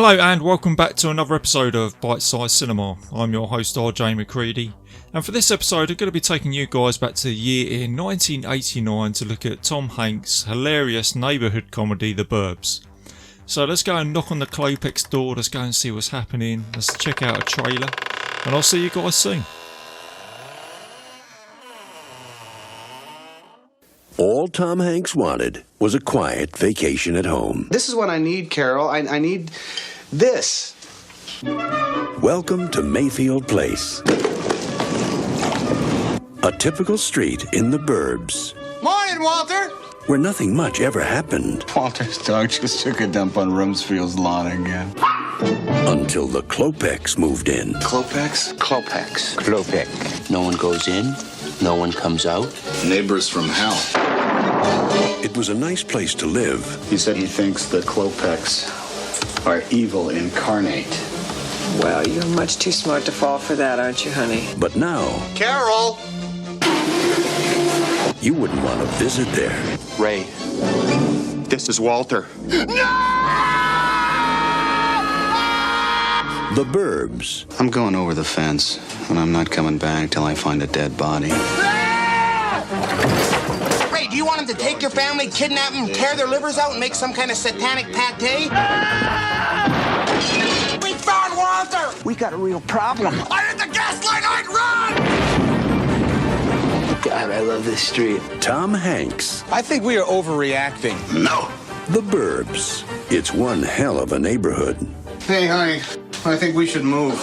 Hello and welcome back to another episode of Bitesize Cinema. I'm your host RJ McCready, and for this episode I'm going to be taking you guys back to the year in 1989 to look at Tom Hanks' hilarious neighbourhood comedy The Burbs. So let's go and knock on the Klopex door, let's go and see what's happening, let's check out a trailer, and I'll see you guys soon. All Tom Hanks wanted was a quiet vacation at home. This is what I need, Carol. I need this. Welcome to Mayfield Place. A typical street in the Burbs. Morning, Walter! Where nothing much ever happened. Walter's dog just took a dump on Rumsfield's lawn again. Until the Klopex moved in. Klopex? Klopex. Klopek. No one goes in, no one comes out. Neighbors from hell. It was a nice place to live. He said he thinks the Klopex are evil incarnate. Well, you're much too smart to fall for that, aren't you, honey? But now, Carol! you wouldn't want to visit there. Ray. This is Walter. The Burbs. I'm going over the fence, and I'm not coming back till I find a dead body. Ray, do you want him to take your family, kidnap them, tear their livers out, and make some kind of satanic pate? We found Walter! We got a real problem. I hit the gas line, I'd run! God, I love this street. Tom Hanks. I think we are overreacting. No! The Burbs. It's one hell of a neighborhood. Hey, honey, I think we should move.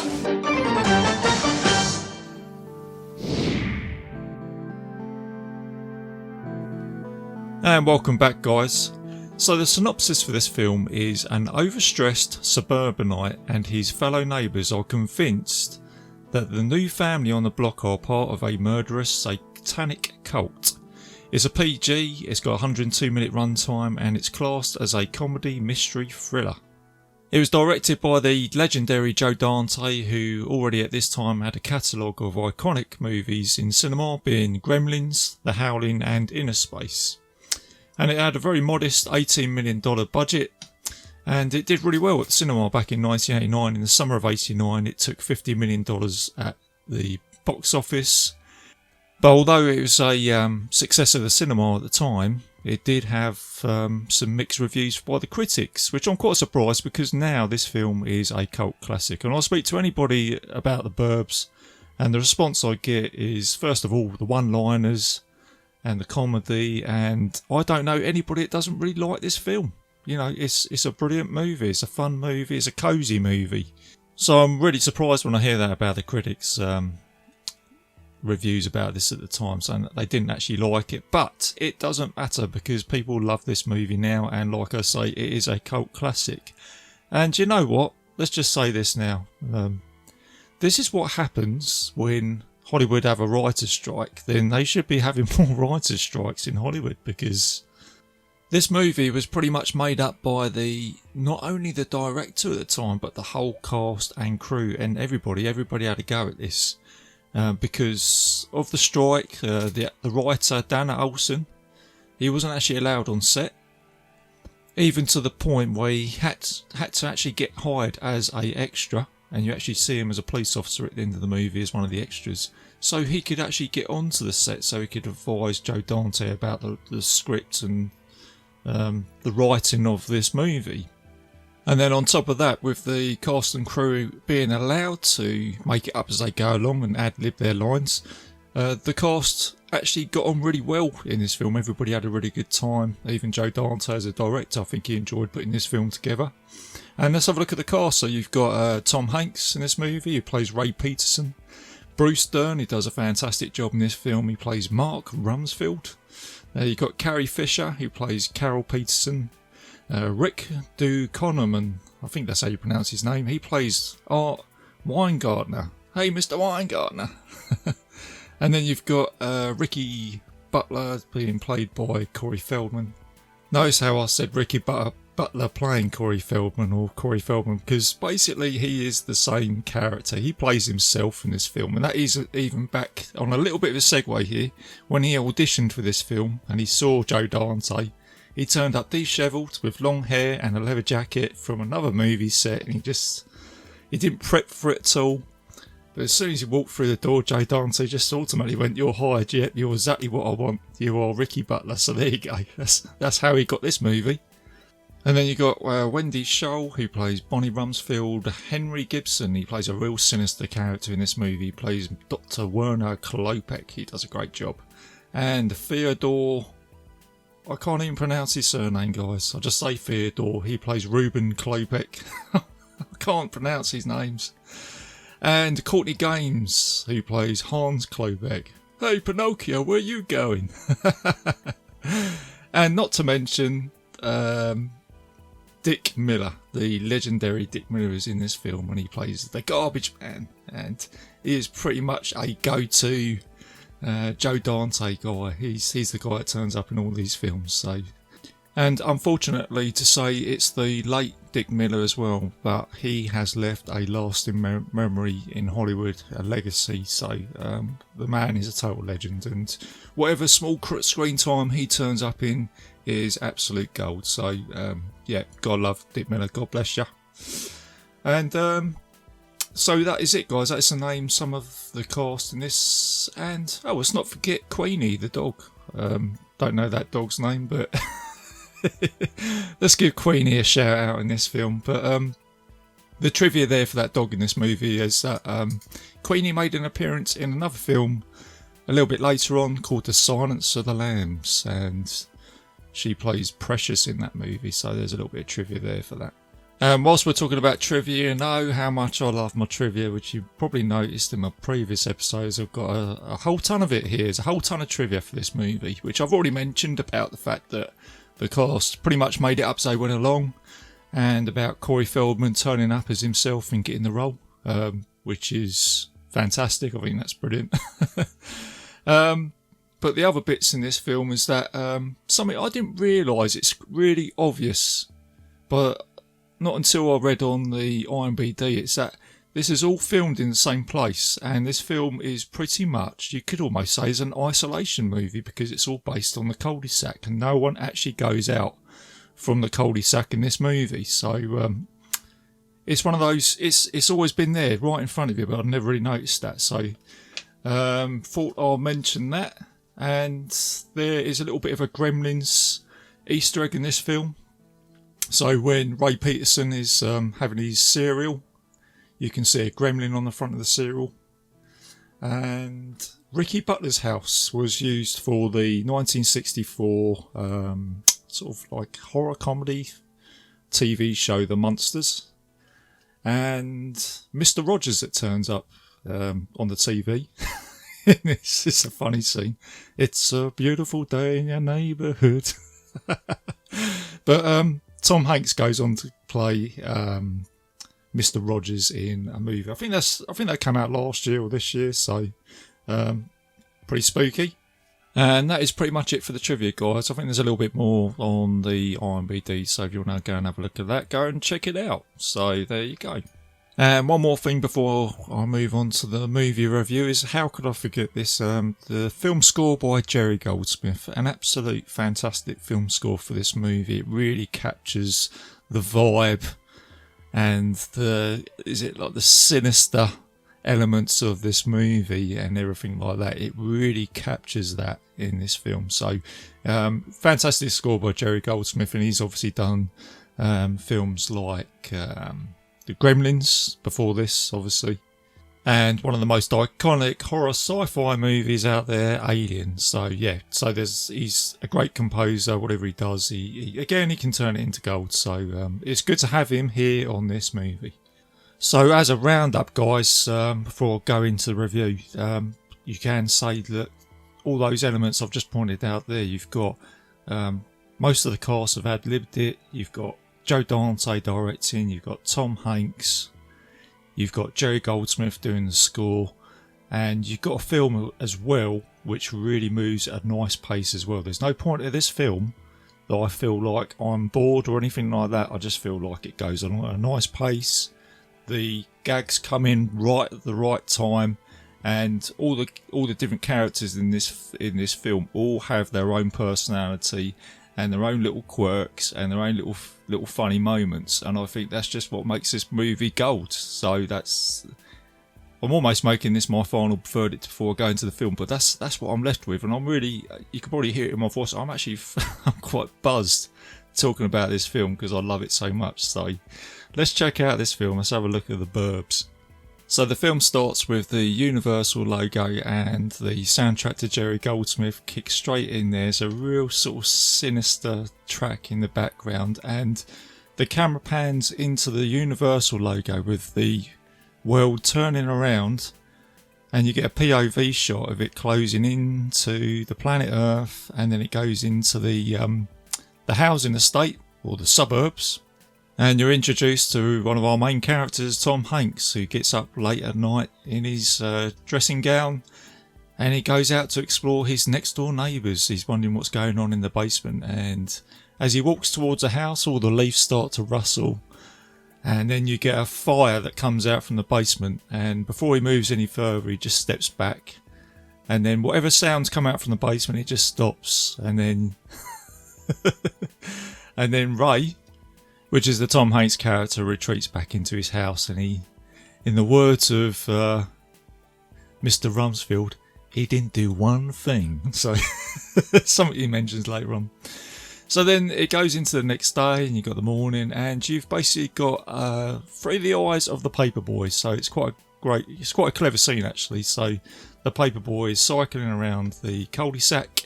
And welcome back, guys. So the synopsis for this film is an overstressed suburbanite and his fellow neighbours are convinced that the new family on the block are part of a murderous satanic cult. It's a PG, it's got a 102-minute runtime and it's classed as a comedy mystery thriller. It was directed by the legendary Joe Dante, who already at this time had a catalogue of iconic movies in cinema, being Gremlins, The Howling and Inner Space. And it had a very modest $18 million budget, and it did really well at the cinema back in 1989. In the summer of 89 it took $50 million at the box office, but although it was a success of the cinema at the time, it did have some mixed reviews by the critics, which I'm quite surprised because now this film is a cult classic. And I speak to anybody about the Burbs and the response I get is, first of all, the one-liners and the comedy, and I don't know anybody that doesn't really like this film. You know, it's a brilliant movie, it's a fun movie, it's a cosy movie. So I'm really surprised when I hear that about the critics' reviews about this at the time, saying that they didn't actually like it. But it doesn't matter because people love this movie now, and like I say, it is a cult classic. And you know what? Let's just say this now. This is what happens when Hollywood have a writer's strike. Then they should be having more writer's strikes in Hollywood, because this movie was pretty much made up by not only the director at the time, but the whole cast and crew and everybody had a go at this. Because of the strike, the writer Dana Olsen, he wasn't actually allowed on set, even to the point where he had to actually get hired as a extra, and you actually see him as a police officer at the end of the movie as one of the extras, so he could actually get onto the set, so he could advise Joe Dante about the script and the writing of this movie. And then on top of that, with the cast and crew being allowed to make it up as they go along and ad-lib their lines, the cast actually got on really well in this film. Everybody had a really good time. Even Joe Dante as a director, I think he enjoyed putting this film together. And let's have a look at the cast. So you've got Tom Hanks in this movie, who plays Ray Peterson. Bruce Dern, he does a fantastic job in this film. He plays Mark Rumsfeld. You've got Carrie Fisher, who plays Carol Peterson. Rick Ducommun, I think that's how you pronounce his name. He plays Art Weingartner. Hey, Mr. Weingartner. And then you've got Ricky Butler being played by Corey Feldman. Notice how I said Ricky Butler playing Corey Feldman, or Corey Feldman, because basically he is the same character. He plays himself in this film, and that is even back on a little bit of a segue here. When he auditioned for this film and he saw Joe Dante, He turned up dishevelled with long hair and a leather jacket from another movie set, and he didn't prep for it at all. But as soon as he walked through the door, Joe Dante just ultimately went, "You're hired, yep, you're exactly what I want. You are Ricky Butler." So there you go. That's how he got this movie. And then you got Wendy Scholl, who plays Bonnie Rumsfeld. Henry Gibson, he plays a real sinister character in this movie. He plays Dr. Werner Klopek. He does a great job. And Theodore, I can't even pronounce his surname, guys. I'll just say Theodore. He plays Ruben Klopek. I can't pronounce his names. And Courtney Gaines, who plays Hans Klopek. Hey Pinocchio, where you going? And not to mention Dick Miller, the legendary Dick Miller, is in this film, and he plays the garbage man, and he is pretty much a go-to Joe Dante guy. He's the guy that turns up in all these films. So, and unfortunately to say, it's the late Dick Miller as well, but he has left a lasting memory in Hollywood, a legacy. So the man is a total legend, and whatever small screen time he turns up in is absolute gold. So yeah, God love Dick Miller, God bless you. And so that is it, guys. That's the name, some of the cast in this. And oh, let's not forget Queenie the dog. Don't know that dog's name, but let's give Queenie a shout out in this film. But the trivia there for that dog in this movie is that Queenie made an appearance in another film a little bit later on called The Silence of the Lambs, and she plays Precious in that movie. So there's a little bit of trivia there for that. Whilst we're talking about trivia, you know how much I love my trivia, which you probably noticed in my previous episodes. I've got a whole ton of it here. There's a whole ton of trivia for this movie, which I've already mentioned about the fact that the cast pretty much made it up as they went along, and about Corey Feldman turning up as himself and getting the role, which is fantastic. I think that's brilliant. But the other bits in this film is that something I didn't realise, it's really obvious, but not until I read on the IMDb, it's that this is all filmed in the same place, and this film is pretty much, you could almost say, is an isolation movie, because it's all based on the cul-de-sac, and no one actually goes out from the cul-de-sac in this movie. So it's one of those, it's always been there right in front of you, but I've never really noticed that. So thought I'll mention that. And there is a little bit of a Gremlins Easter egg in this film. So when Ray Peterson is having his cereal, you can see a gremlin on the front of the cereal. And Ricky Butler's house was used for the 1964 sort of like horror comedy TV show The Munsters. And Mr. Rogers that turns up on the TV. It's a funny scene. It's a beautiful day in your neighbourhood. But Tom Hanks goes on to play Mr. Rogers in a movie. I think that came out last year or this year, so pretty spooky. And that is pretty much it for the trivia, guys. I think there's a little bit more on the IMDb, so if you want to go and have a look at that, go and check it out. So there you go. And one more thing before I move on to the movie review is, how could I forget this? The film score by Jerry Goldsmith. An absolute fantastic film score for this movie. It really captures the vibe and the sinister elements of this movie and everything like that. It really captures that in this film. So fantastic score by Jerry Goldsmith, and he's obviously done films like The Gremlins before this, obviously, and one of the most iconic horror sci-fi movies out there, Alien. So yeah, so he's a great composer. Whatever he does, he can turn it into gold. So it's good to have him here on this movie. So as a roundup, guys, before I go into the review, you can say that all those elements I've just pointed out there, you've got most of the cast have ad-libbed it. You've got Joe Dante directing, you've got Tom Hanks, you've got Jerry Goldsmith doing the score, and you've got a film as well which really moves at a nice pace as well. There's no point of this film that I feel like I'm bored or anything like that. I just feel like it goes on at a nice pace. The gags come in right at the right time, and all the different characters in this film all have their own personality, and their own little quirks and their own little funny moments, and I think that's just what makes this movie gold. So I'm almost making this my final verdict before I go into the film, but that's what I'm left with, and I'm really, you can probably hear it in my voice, I'm quite buzzed talking about this film because I love it so much. So let's check out this film. Let's have a look at the Burbs. So the film starts with the Universal logo and the soundtrack to Jerry Goldsmith kicks straight in. There's a real sort of sinister track in the background, and the camera pans into the Universal logo with the world turning around, and you get a POV shot of it closing into the planet Earth, and then it goes into the housing estate, or the suburbs. And you're introduced to one of our main characters, Tom Hanks, who gets up late at night in his dressing gown, and he goes out to explore his next door neighbours. He's wondering what's going on in the basement, and as he walks towards the house, all the leaves start to rustle, and then you get a fire that comes out from the basement, and before he moves any further, he just steps back, and then whatever sounds come out from the basement, it just stops, and then and then Ray, which is the Tom Hanks character, retreats back into his house, and he, in the words of Mr. Rumsfeld, he didn't do one thing. So something he mentions later on. So then it goes into the next day, and you've got the morning, and you've basically got through the eyes of the paperboy. So it's quite a clever scene actually. So the paperboy is cycling around the cul-de-sac,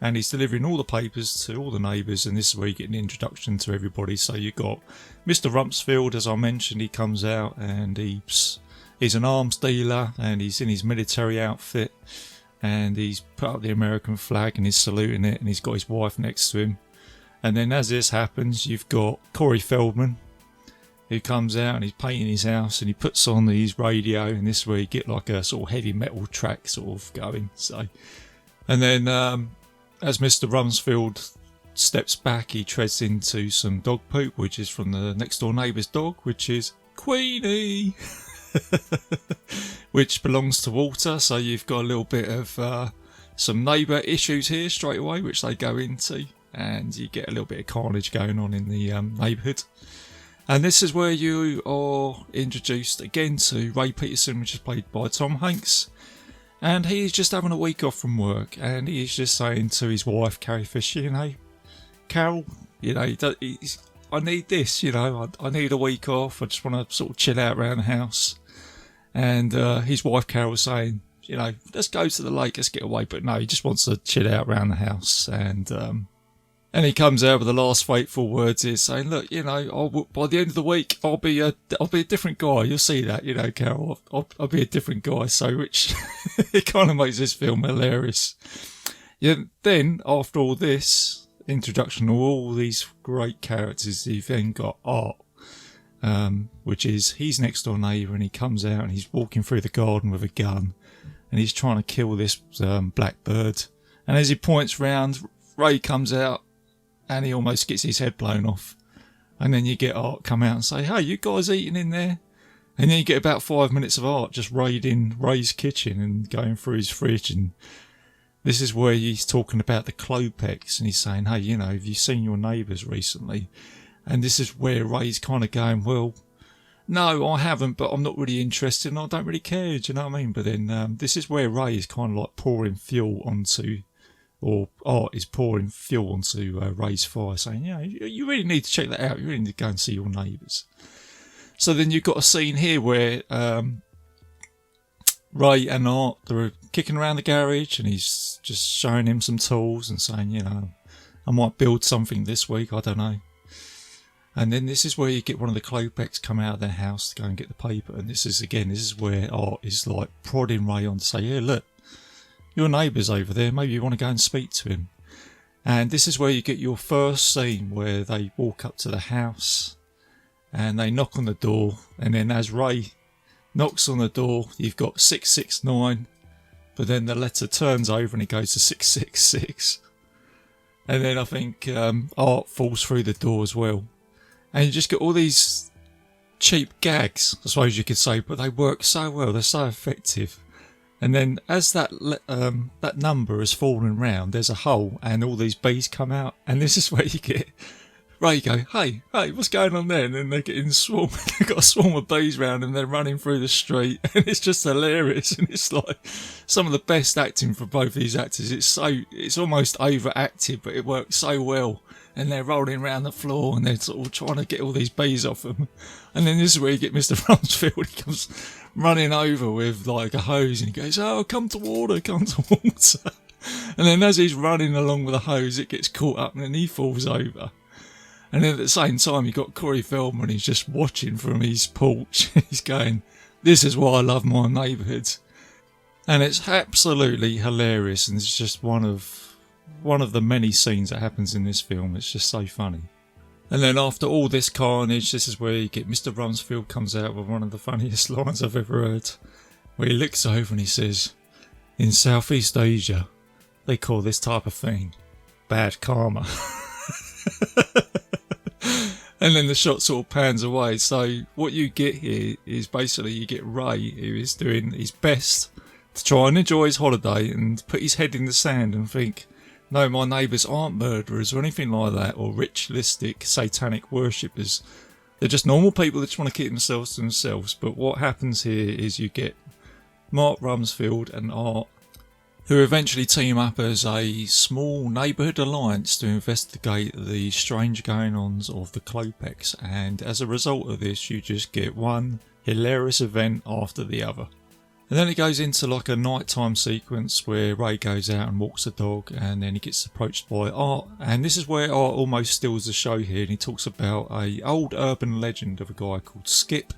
and he's delivering all the papers to all the neighbours, and this is where you get an introduction to everybody. So you've got Mr. Rumsfeld, as I mentioned, he comes out, and he's an arms dealer, and he's in his military outfit, and he's put up the American flag and he's saluting it, and he's got his wife next to him. And then as this happens, you've got Corey Feldman, who comes out and he's painting his house, and he puts on his radio, and this is where you get like a sort of heavy metal track sort of going. So, and then as Mr. Rumsfeld steps back, he treads into some dog poop, which is from the next door neighbour's dog, which is Queenie, which belongs to Walter. So you've got a little bit of some neighbour issues here straight away, which they go into, and you get a little bit of carnage going on in the neighbourhood. And this is where you are introduced again to Ray Peterson, which is played by Tom Hanks. And he's just having a week off from work, and he's just saying to his wife, Carrie Fisher, you know, Carol, you know, I need this, you know, I need a week off. I just want to sort of chill out around the house. And his wife, Carol, was saying, you know, let's go to the lake, let's get away. But no, he just wants to chill out around the house. And he comes out with the last fateful words here saying, look, you know, by the end of the week, I'll be a different guy. You'll see that, you know, Carol, I'll be a different guy. So, which it kind of makes this film hilarious. Yeah, then, after all this introduction of all these great characters, you've then got Art, which is his next door neighbour, and he comes out and he's walking through the garden with a gun, and he's trying to kill this blackbird. And as he points round, Ray comes out, and he almost gets his head blown off. And then you get Art come out and say, hey, you guys eating in there? And then you get about 5 minutes of Art just raiding Ray's kitchen and going through his fridge. And this is where he's talking about the Klopeks, and he's saying, hey, you know, have you seen your neighbours recently? And this is where Ray's kind of going, well, no, I haven't, but I'm not really interested and I don't really care, do you know what I mean? But then this is where Ray is kind of like pouring fuel onto, or Art is pouring fuel onto Ray's fire, saying, yeah, you really need to check that out. You really need to go and see your neighbours. So then you've got a scene here where Ray and Art, they're kicking around the garage, and he's just showing him some tools and saying, you know, I might build something this week, I don't know. And then this is where you get one of the Klopeks come out of their house to go and get the paper. And this is where Art is like prodding Ray on to say, yeah, look, your neighbour's over there, maybe you want to go and speak to him. And this is where you get your first scene where they walk up to the house and they knock on the door, and then as Ray knocks on the door, you've got 669, but then the letter turns over and it goes to 666. And then I think Art falls through the door as well. And you just get all these cheap gags, I suppose you could say, but they work so well, they're so effective. And then as that number is falling round, there's a hole and all these bees come out. And this is where you get Ray go, hey, what's going on there? And then they're getting swarm. They've got a swarm of bees round and they're running through the street. And it's just hilarious. And it's like some of the best acting for both these actors. It's almost overacted, but it works so well. And they're rolling around the floor and they're sort of trying to get all these bees off them. And then this is where you get Mr. Rumsfeld. He comes running over with like a hose and he goes, oh, come to water. And then as he's running along with the hose, it gets caught up and then he falls over. And then at the same time, you've got Corey Feldman, he's just watching from his porch. He's going, this is why I love my neighbourhood. And it's absolutely hilarious. And it's just one of the many scenes that happens in this film. It's just so funny. And then after all this carnage, this is where you get Mr. Rumsfeld comes out with one of the funniest lines I've ever heard. Where he looks over and he says, in Southeast Asia, they call this type of thing bad karma. And then the shot sort of pans away. So what you get here is basically you get Ray, who is doing his best to try and enjoy his holiday and put his head in the sand and think, no, my neighbours aren't murderers or anything like that, or ritualistic satanic worshippers. They're just normal people that just want to keep themselves to themselves. But what happens here is you get Mark Rumsfeld and Art, who eventually team up as a small neighbourhood alliance to investigate the strange going-ons of the Klopeks, and as a result of this you just get one hilarious event after the other. And then it goes into like a nighttime sequence where Ray goes out and walks the dog, and then he gets approached by Art, and this is where Art almost steals the show here, and he talks about a old urban legend of a guy called Skip,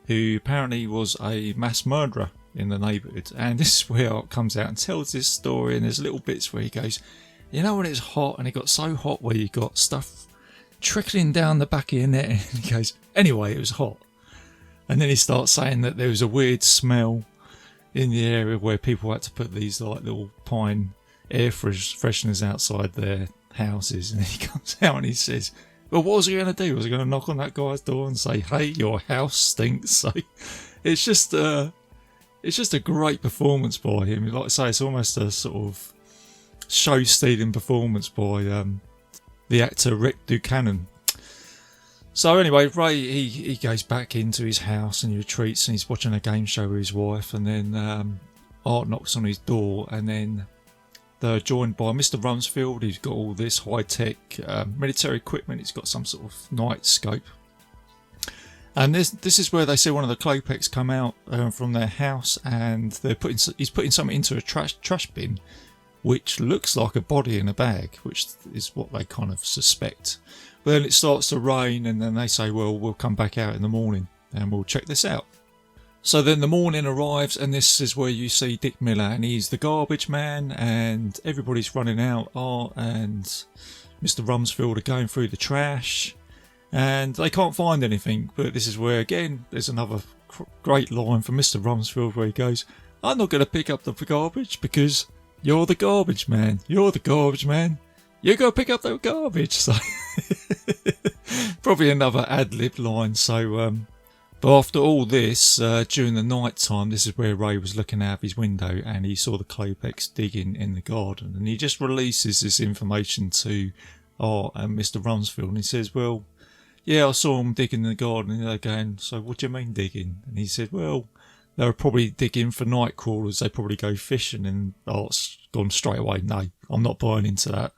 who apparently was a mass murderer in the neighbourhood. And this is where Art comes out and tells this story, and there's little bits where he goes, you know when it's hot and it got so hot where you got stuff trickling down the back of your neck, and he goes, anyway, it was hot. And then he starts saying that there was a weird smell in the area where people had to put these like little pine air fresheners outside their houses, and then he comes out and he says, well, what was he going to do? Was he going to knock on that guy's door and say, hey, your house stinks? So it's just a great performance by him. Like I say, it's almost a sort of show-stealing performance by the actor Rick Buchanan. So anyway, Ray, he goes back into his house and he retreats, and he's watching a game show with his wife, and then Art knocks on his door, and then they're joined by Mr. Rumsfeld, who's got all this high-tech military equipment. He's got some sort of night scope. And this is where they see one of the Klopeks come out from their house, and he's putting something into a trash bin, which looks like a body in a bag, which is what they kind of suspect. But then it starts to rain, and then they say, well, we'll come back out in the morning and we'll check this out. So then the morning arrives, and this is where you see Dick Miller, and he's the garbage man, and everybody's running out. Art and Mr. Rumsfeld are going through the trash, and they can't find anything. But this is where, again, there's another great line from Mr. Rumsfeld where he goes, I'm not going to pick up the garbage because you're the garbage man. You're the garbage man. You go pick up the garbage. So probably another ad-lib line. So, but after all this, during the night time, this is where Ray was looking out of his window, and he saw the Klopeks digging in the garden, and he just releases this information to Art and Mr. Rumsfeld, and he says, well, yeah, I saw them digging in the garden. And they're going, so what do you mean digging? And he said, well, they were probably digging for night crawlers. They probably go fishing. And Art's gone straight away, no, I'm not buying into that.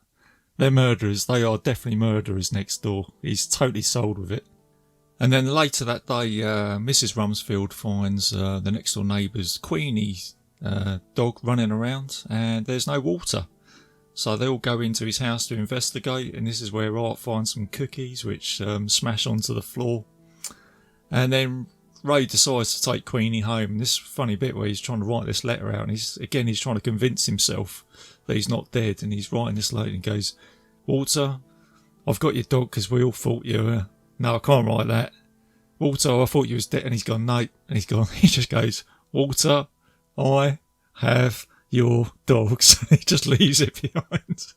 They're murderers. They are definitely murderers next door. He's totally sold with it. And then later that day, Mrs. Rumsfeld finds the next door neighbour's Queenie's dog running around, and there's no water. So they all go into his house to investigate, and this is where Art finds some cookies which smash onto the floor. And then Ray decides to take Queenie home. And this funny bit where he's trying to write this letter out, and he's trying to convince himself that he's not dead, and he's writing this letter and goes, Walter, I've got your dog because we all thought you were... No, I can't write that. Walter, I thought you was dead. And he's gone, no. And he's gone, he just goes, Walter, I have your dogs. He just leaves it behind.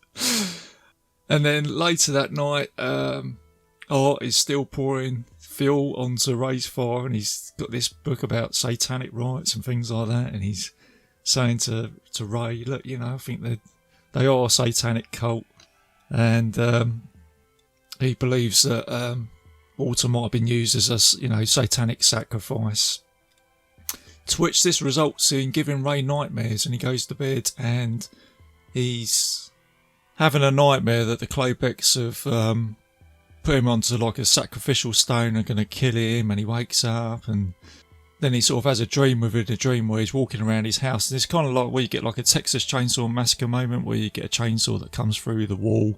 And then later that night, Art is still pouring fuel onto Ray's fire, and he's got this book about satanic rites and things like that, and he's saying to Ray, look, you know, I think they are a satanic cult, and he believes that Walter might have been used as a, you know, satanic sacrifice. To which this results in giving Ray nightmares, and he goes to bed and he's having a nightmare that the Klopeks have put him onto like a sacrificial stone and going to kill him, and he wakes up and then he sort of has a dream within a dream where he's walking around his house, and it's kind of like where you get like a Texas Chainsaw Massacre moment where you get a chainsaw that comes through the wall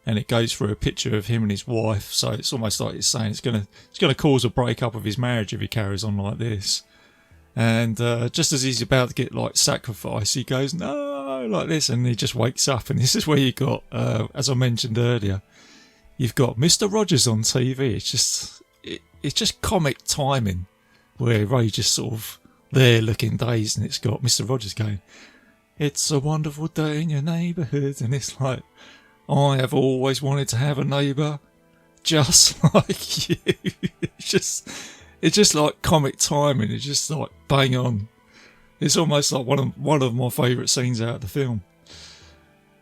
and it goes through a picture of him and his wife. So it's almost like it's saying it's gonna cause a breakup of his marriage if he carries on like this. And just as he's about to get like sacrificed, he goes no like this, and he just wakes up. And this is where you got, as I mentioned earlier, you've got Mr. Rogers on TV. It's just comic timing, where Ray just sort of there looking dazed, and it's got Mr. Rogers going, "It's a wonderful day in your neighbourhood," and it's like, I have always wanted to have a neighbour just like you. It's just like comic timing. It's just like bang on. It's almost like one of my favourite scenes out of the film.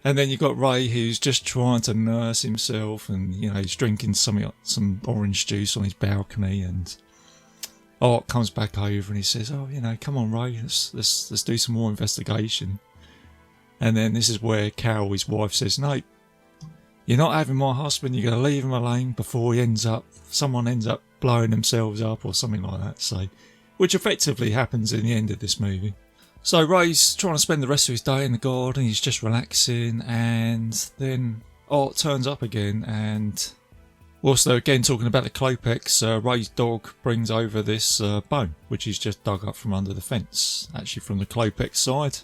And then you've got Ray, who's just trying to nurse himself, and you know he's drinking some orange juice on his balcony, and Art comes back over and he says, "Oh, you know, come on, Ray, let's do some more investigation." And then this is where Carol, his wife, says, "No, you're not having my husband. You're going to leave him alone before someone ends up blowing themselves up or something like that." So, which effectively happens in the end of this movie. So Ray's trying to spend the rest of his day in the garden. He's just relaxing, and then Art turns up again, and whilst they're again talking about the Klopeks, Ray's dog brings over this bone, which he's just dug up from under the fence, actually from the Klopek side.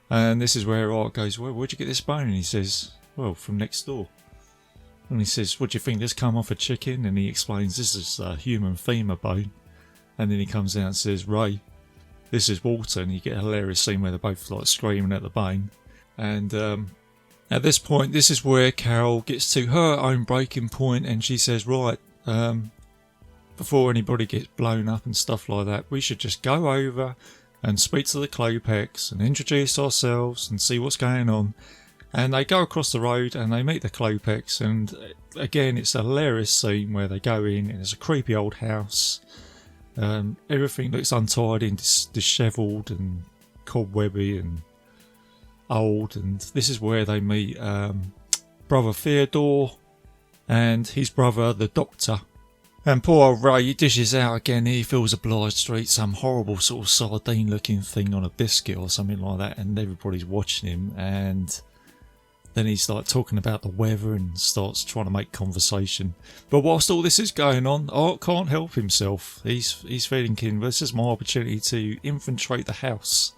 And this is where Art goes, "Well, where'd you get this bone?" And he says, "Well, from next door." And he says, "What do you think, this come off a chicken?" And he explains this is a human femur bone. And then he comes out and says, "Ray, this is Walter," and you get a hilarious scene where they're both like screaming at the bone. And at this point, this is where Carol gets to her own breaking point, and she says, "Right, before anybody gets blown up and stuff like that, we should just go over and speak to the Klopeks and introduce ourselves and see what's going on." And they go across the road and they meet the Klopeks, and again it's a hilarious scene where they go in and it's a creepy old house. Everything looks untidy and dishevelled and cobwebby and old, and this is where they meet brother Theodore and his brother the Doctor. And poor old Ray, he dishes out again. He feels obliged to eat some horrible sort of sardine looking thing on a biscuit or something like that, and everybody's watching him. And then he's like talking about the weather and starts trying to make conversation. But whilst all this is going on, Art can't help himself. He's feeling keen, this is my opportunity to infiltrate the house.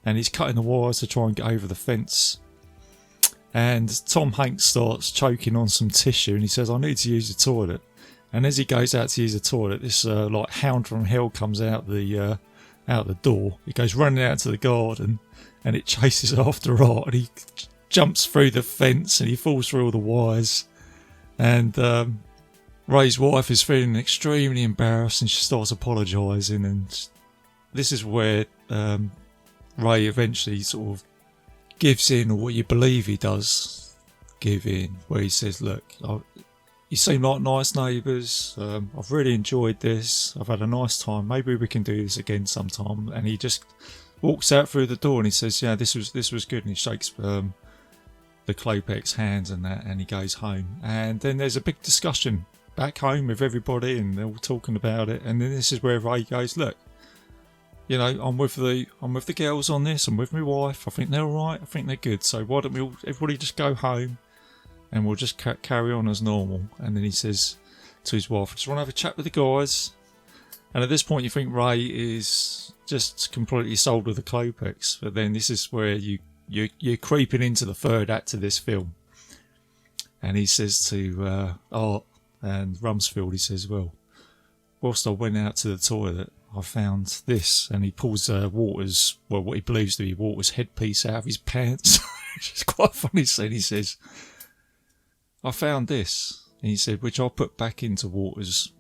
And he's cutting the wires to try and get over the fence. And Tom Hanks starts choking on some tissue, and he says, "I need to use the toilet." And as he goes out to use the toilet, this like hound from hell comes out the door. He goes running out to the garden, and it chases after Art, and he jumps through the fence and he falls through all the wires. And Ray's wife is feeling extremely embarrassed, and she starts apologising. And this is where Ray eventually sort of gives in, or what you believe he does give in, where he says, "Look, you seem like nice neighbours. I've really enjoyed this. I've had a nice time. Maybe we can do this again sometime." And he just walks out through the door and he says, "Yeah, this was good." And he shakes the Klopek's hands and that, and he goes home. And then there's a big discussion back home with everybody, and they're all talking about it. And then this is where Ray goes, "Look, you know, I'm with the girls on this. I'm with my wife. I think they're all right. I think they're good. So why don't we all, everybody just go home, and we'll just carry on as normal." And then he says to his wife, "I just want to have a chat with the guys." And at this point, you think Ray is just completely sold with the Klopeks. But then this is where you're creeping into the third act of this film. And he says to Art and Rumsfeld, he says, "Well, whilst I went out to the toilet, I found this." And he pulls Walter's, well, what he believes to be Walter's headpiece out of his pants. Which is quite a funny scene. He says, "I found this." And he said, which I put back into Walter's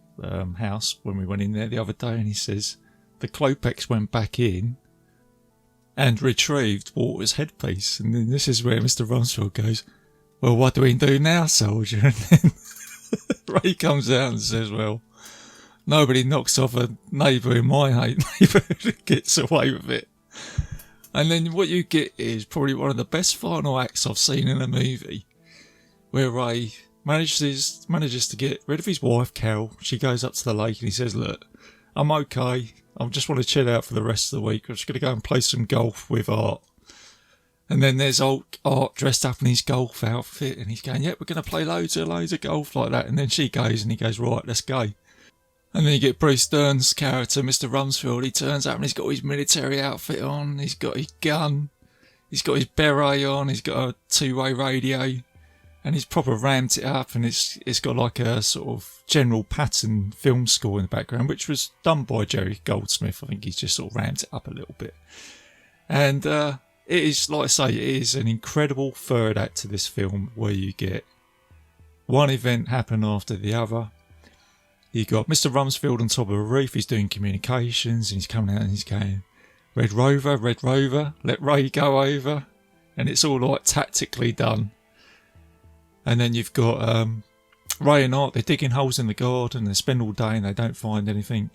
house when we went in there the other day. And he says, "The Klopeks went back in and retrieved Walter's headpiece. And then this is where Mr. Rumsfeld goes, well, what do we do now, soldier? And then Ray comes out and says, well, nobody knocks off a neighbour in my neighbourhood and gets away with it. And then what you get is probably one of the best final acts I've seen in a movie, where Ray manages to get rid of his wife, Carol. She goes up to the lake and he says, look, I'm okay. I just want to chill out for the rest of the week. I'm just going to go and play some golf with Art. And then there's old Art dressed up in his golf outfit and he's going, yeah, we're going to play loads of golf like that. And then she goes and he goes, right, let's go. And then you get Bruce Dern's character, Mr. Rumsfeld. He turns up and he's got his military outfit on. He's got his gun. He's got his beret on. He's got a two-way radio. And he's proper ramped it up. And it's got like a sort of General Patton film score in the background, which was done by Jerry Goldsmith. I think he's just sort of ramped it up a little bit. And it is, like I say, it is an incredible third act to this film where you get one event happen after the other. You got Mr. Rumsfeld on top of a roof, he's doing communications, and he's coming out and he's going, Red Rover, let Ray go over. And it's all like tactically done. And then you've got Ray and Art, they're digging holes in the garden, they spend all day and they don't find anything.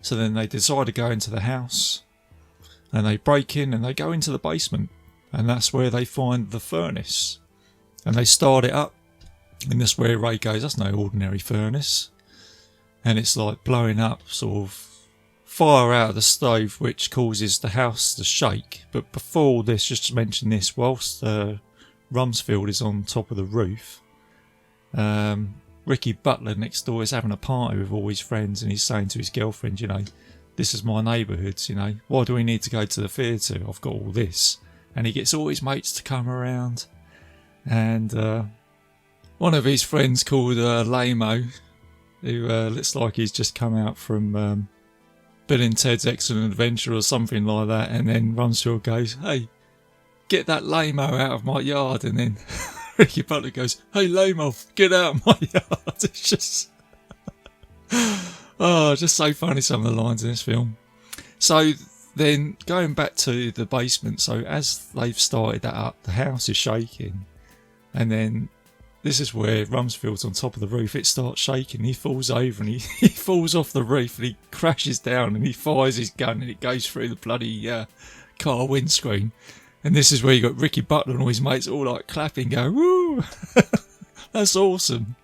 So then they decide to go into the house, and they break in and they go into the basement. And that's where they find the furnace. And they start it up. And that's where Ray goes, that's no ordinary furnace. And it's like blowing up sort of fire out of the stove, which causes the house to shake. But before all this, just to mention this, whilst Rumsfeld is on top of the roof, Ricky Butler next door is having a party with all his friends, and he's saying to his girlfriend, you know, this is my neighbourhood, you know, why do we need to go to the theatre? I've got all this. And he gets all his mates to come around, and one of his friends called Lamo, who looks like he's just come out from Bill and Ted's Excellent Adventure or something like that. And then Rumsfeld goes, hey, get that Lamo out of my yard. And then Ricky Butler goes, hey Lamo, get out of my yard. It's just just so funny, some of the lines in this film. So then going back to the basement, so as they've started that up, the house is shaking, and then this is where Rumsfeld's on top of the roof. It starts shaking. He falls over and he falls off the roof and he crashes down and he fires his gun and it goes through the bloody car windscreen. And this is where you got Ricky Butler and all his mates all like clapping, going, woo! That's awesome.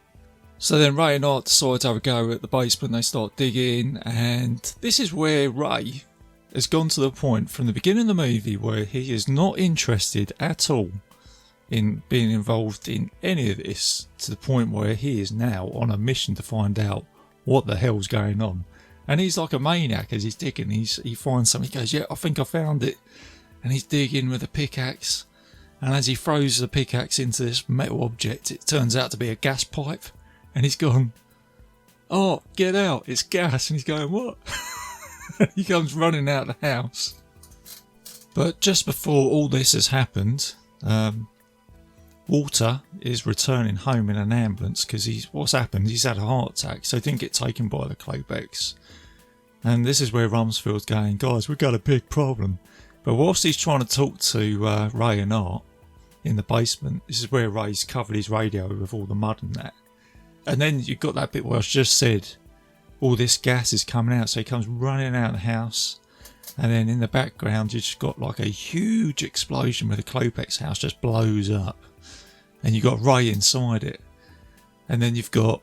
So then Ray and Art decide to have a go at the basement. They start digging, and this is where Ray has gone to the point from the beginning of the movie where he is not interested at all in being involved in any of this, to the point where he is now on a mission to find out what the hell's going on. And he's like a maniac as he's digging. He finds something, he goes, yeah, I think I found it. And he's digging with a pickaxe, and as he throws the pickaxe into this metal object, it turns out to be a gas pipe. And he's gone, oh, get out, it's gas. And he's going, what? He comes running out of the house. But just before all this has happened, Walter is returning home in an ambulance because what's happened, he's had a heart attack, so he didn't get taken by the Klopex. And this is where Rumsfeld's going, guys, we've got a big problem. But whilst he's trying to talk to Ray and Art in the basement, this is where Ray's covered his radio with all the mud and that. And then you've got that bit where I just said all this gas is coming out, so he comes running out of the house. And then in the background, you've just got like a huge explosion where the Klopex house just blows up. And you've got Ray inside it. And then you've got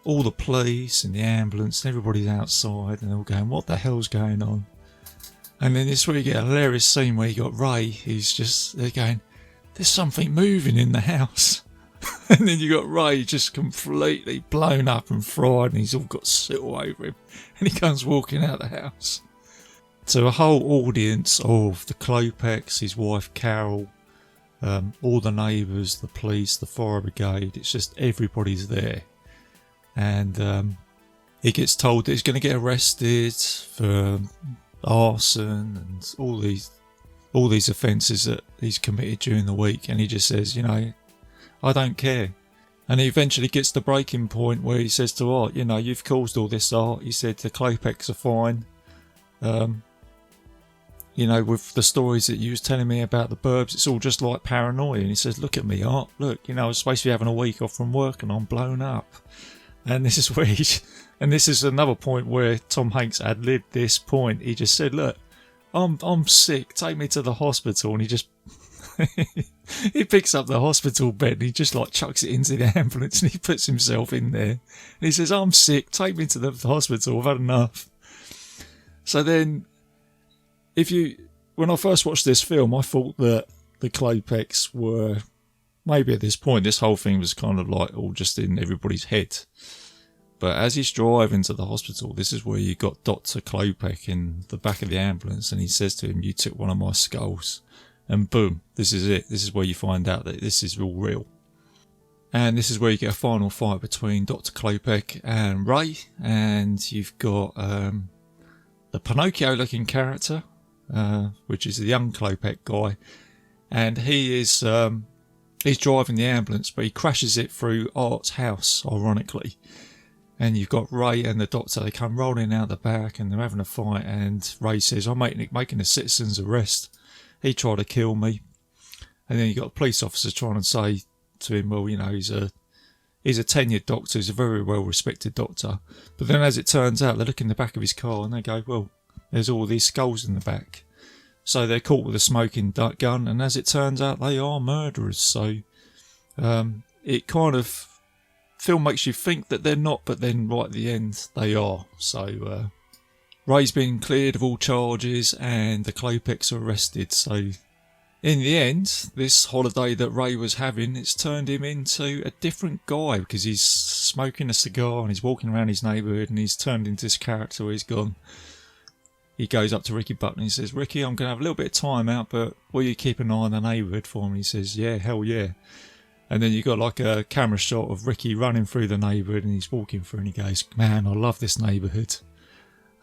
all the police and the ambulance and everybody's outside and they're all going, what the hell's going on? And then this is where you get a hilarious scene where you got Ray, they're going, there's something moving in the house. And then you got Ray just completely blown up and fried, and he's all got soot all over him. And he comes walking out the house. To a whole audience of the Klopex, his wife Carol, all the neighbours, the police, the fire brigade, it's just everybody's there. And he gets told that he's going to get arrested for arson and all these offences that he's committed during the week, and he just says, you know, I don't care. And he eventually gets the breaking point where he says to Art, you know, you've caused all this, Art. He said the Klopex are fine. you know, with the stories that you was telling me about the Burbs, it's all just like paranoia. And he says, look at me, Art, look, you know, I was supposed to be having a week off from work and I'm blown up. And this is where and this is another point where Tom Hanks ad-libbed this point. He just said, look, I'm sick, take me to the hospital. And he just, he picks up the hospital bed and he just like chucks it into the ambulance and he puts himself in there. And he says, I'm sick, take me to the hospital, I've had enough. So then, when I first watched this film, I thought that the Klopeks were, maybe at this point, this whole thing was kind of like all just in everybody's head. But as he's driving to the hospital, this is where you got Dr. Klopek in the back of the ambulance, and he says to him, you took one of my skulls. And boom, this is it. This is where you find out that this is all real. And this is where you get a final fight between Dr. Klopek and Ray. And you've got the Pinocchio-looking character, which is the young Klopek guy. And he is he's driving the ambulance, but he crashes it through Art's house, ironically. And you've got Ray and the doctor, they come rolling out the back and they're having a fight, and Ray says, I'm making a citizen's arrest. He tried to kill me. And then you've got a police officer trying to say to him, well, you know, he's a tenured doctor, he's a very well respected doctor. But then as it turns out, they look in the back of his car and they go, well, there's all these skulls in the back. So they're caught with a smoking gun, and as it turns out, they are murderers. So it kind of, film makes you think that they're not, but then right at the end they are. So Ray's been cleared of all charges and the Klopeks are arrested. So in the end, this holiday that Ray was having, it's turned him into a different guy, because he's smoking a cigar and he's walking around his neighbourhood, and he's turned into this character where he's gone. He goes up to Ricky Button and he says, Ricky, I'm going to have a little bit of time out, but will you keep an eye on the neighbourhood for me? He says, yeah, hell yeah. And then you got like a camera shot of Ricky running through the neighbourhood, and he's walking through and he goes, man, I love this neighbourhood.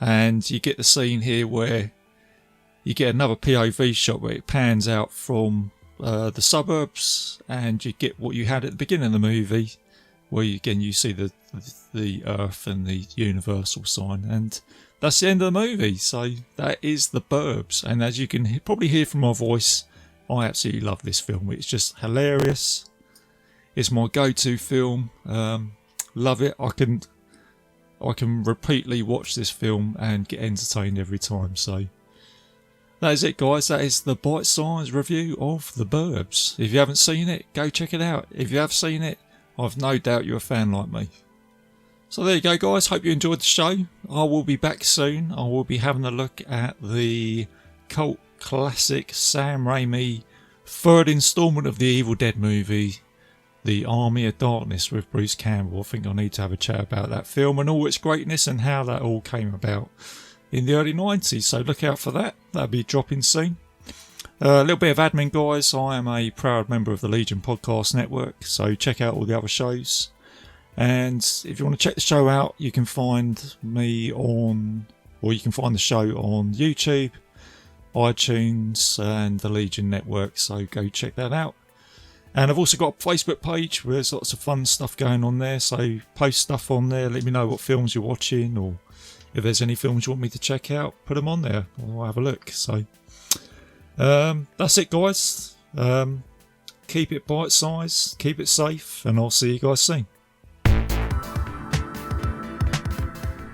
And you get the scene here where you get another POV shot where it pans out from the suburbs, and you get what you had at the beginning of the movie, where you see the Earth and the Universal sign, and that's the end of the movie. So that is the Burbs, and as you can probably hear from my voice, I absolutely love this film. It's just hilarious. It's my go-to film. Love it. I can repeatedly watch this film and get entertained every time. So that is it, guys. That is the bite-sized review of The Burbs. If you haven't seen it, go check it out. If you have seen it, I've no doubt you're a fan like me. So there you go, guys. Hope you enjoyed the show. I will be back soon. I will be having a look at the cult classic Sam Raimi third installment of the Evil Dead movie, The Army of Darkness, with Bruce Campbell. I think I need to have a chat about that film and all its greatness and how that all came about in the early 90s. So look out for that. That'll be dropping soon. A little bit of admin, guys. I am a proud member of the Legion Podcast Network, so check out all the other shows. And if you want to check the show out, you can find me on, or you can find the show on YouTube, iTunes and the Legion Network, so go check that out. And I've also got a Facebook page where there's lots of fun stuff going on there, so post stuff on there, let me know what films you're watching, or if there's any films you want me to check out, put them on there, I'll have a look. So that's it, guys. Keep it bite-sized, keep it safe, and I'll see you guys soon.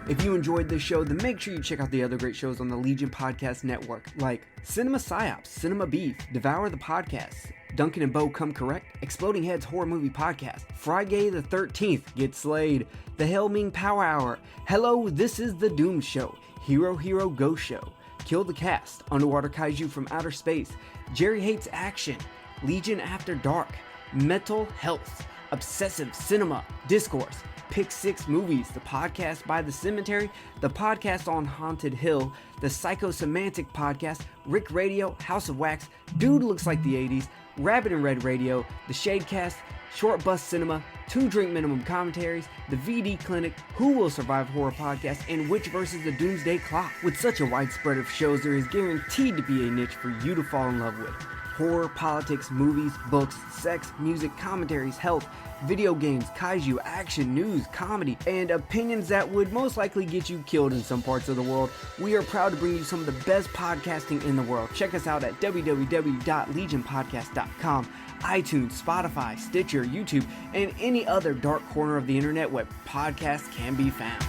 If you enjoyed this show, then make sure you check out the other great shows on the Legion Podcast Network, like Cinema Psyops, Cinema Beef, Devour the Podcast, Duncan and Bo Come Correct, Exploding Heads Horror Movie Podcast, Friday the 13th, Get Slayed, The Hellming Power Hour, Hello, This is the Doom Show, Hero Hero Ghost Show, Kill the Cast, Underwater Kaiju from Outer Space, Jerry Hates Action, Legion After Dark, Mental Health, Obsessive Cinema, Discourse, Pick 6 Movies, the podcast by The Cemetery, the podcast on Haunted Hill, the Psychosemantic Podcast, Rick Radio, House of Wax, Dude Looks Like the 80s, Rabbit and Red Radio, the Shadecast, Short Bus Cinema, 2 Drink Minimum Commentaries, the VD Clinic, Who Will Survive Horror Podcast, and Witch vs. the Doomsday Clock. With such a wide spread of shows, there is guaranteed to be a niche for you to fall in love with. horror, politics, movies, books, sex, music, commentaries, health, video games, kaiju, action, news, comedy, and opinions that would most likely get you killed in some parts of the world. We are proud to bring you some of the best podcasting in the world. Check us out at www.legionpodcast.com, iTunes, Spotify, Stitcher, YouTube, and any other dark corner of the internet where podcasts can be found.